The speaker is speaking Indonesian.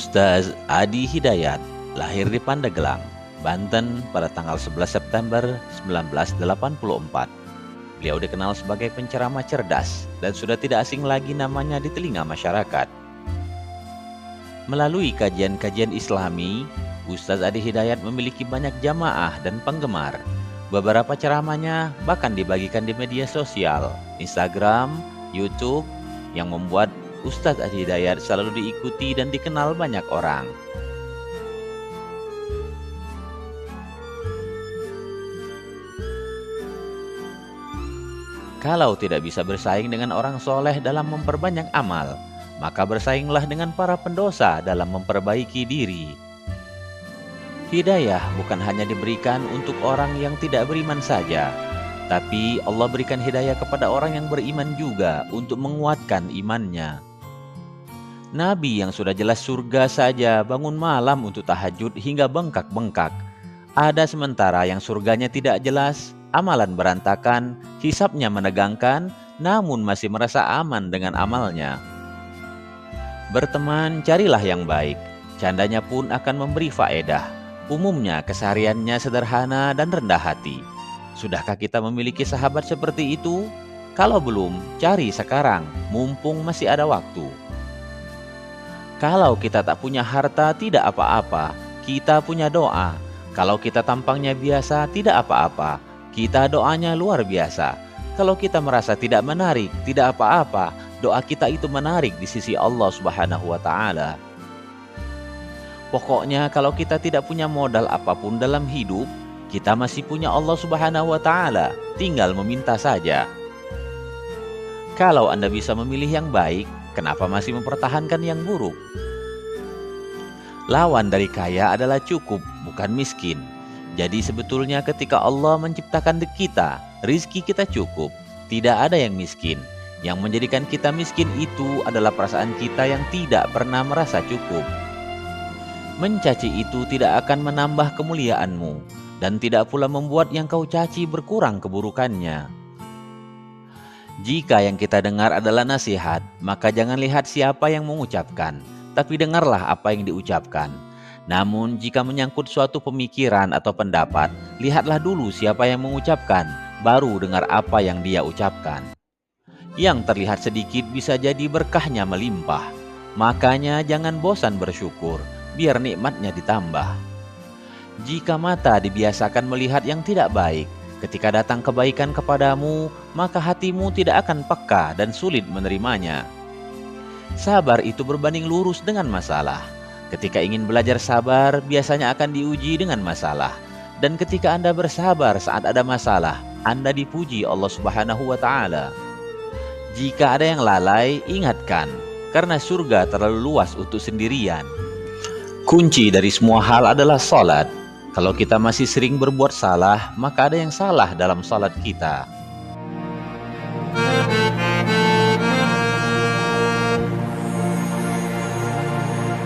Ustaz Adi Hidayat lahir di Pandeglang, Banten pada tanggal 11 September 1984. Beliau dikenal sebagai penceramah cerdas dan sudah tidak asing lagi namanya di telinga masyarakat. Melalui kajian-kajian Islami, Ustaz Adi Hidayat memiliki banyak jamaah dan penggemar. Beberapa ceramahnya bahkan dibagikan di media sosial, Instagram, YouTube, yang membuat Ustaz Adi Hidayat selalu diikuti dan dikenal banyak orang. Kalau tidak bisa bersaing dengan orang soleh dalam memperbanyak amal, maka bersainglah dengan para pendosa dalam memperbaiki diri. Hidayah bukan hanya diberikan untuk orang yang tidak beriman saja, tapi Allah berikan hidayah kepada orang yang beriman juga untuk menguatkan imannya. Nabi yang sudah jelas surga saja bangun malam untuk tahajud hingga bengkak-bengkak. Ada sementara yang surganya tidak jelas, amalan berantakan, hisabnya menegangkan, namun masih merasa aman dengan amalnya. Berteman, carilah yang baik, candanya pun akan memberi faedah. Umumnya kesehariannya sederhana dan rendah hati. Sudahkah kita memiliki sahabat seperti itu? Kalau belum, cari sekarang, mumpung masih ada waktu. Kalau kita tak punya harta, tidak apa-apa, kita punya doa. Kalau kita tampangnya biasa, tidak apa-apa, kita doanya luar biasa. Kalau kita merasa tidak menarik, tidak apa-apa, doa kita itu menarik di sisi Allah Subhanahu wa Ta'ala. Pokoknya kalau kita tidak punya modal apapun dalam hidup, kita masih punya Allah Subhanahu wa Ta'ala, tinggal meminta saja. Kalau Anda bisa memilih yang baik, kenapa masih mempertahankan yang buruk? Lawan dari kaya adalah cukup, bukan miskin. Jadi sebetulnya ketika Allah menciptakan kita, rizki kita cukup, tidak ada yang miskin. Yang menjadikan kita miskin itu adalah perasaan kita yang tidak pernah merasa cukup. Mencaci itu tidak akan menambah kemuliaanmu, dan tidak pula membuat yang kau caci berkurang keburukannya. Jika yang kita dengar adalah nasihat, maka jangan lihat siapa yang mengucapkan, tapi dengarlah apa yang diucapkan. Namun jika menyangkut suatu pemikiran atau pendapat, lihatlah dulu siapa yang mengucapkan, baru dengar apa yang dia ucapkan. Yang terlihat sedikit bisa jadi berkahnya melimpah. Makanya jangan bosan bersyukur, biar nikmatnya ditambah. Jika mata dibiasakan melihat yang tidak baik, ketika datang kebaikan kepadamu, maka hatimu tidak akan peka dan sulit menerimanya. Sabar itu berbanding lurus dengan masalah. Ketika ingin belajar sabar, biasanya akan diuji dengan masalah. Dan ketika Anda bersabar saat ada masalah, Anda dipuji Allah Subhanahu wa Ta'ala. Jika ada yang lalai, ingatkan, karena surga terlalu luas untuk sendirian. Kunci dari semua hal adalah salat. Kalau kita masih sering berbuat salah, maka ada yang salah dalam salat kita.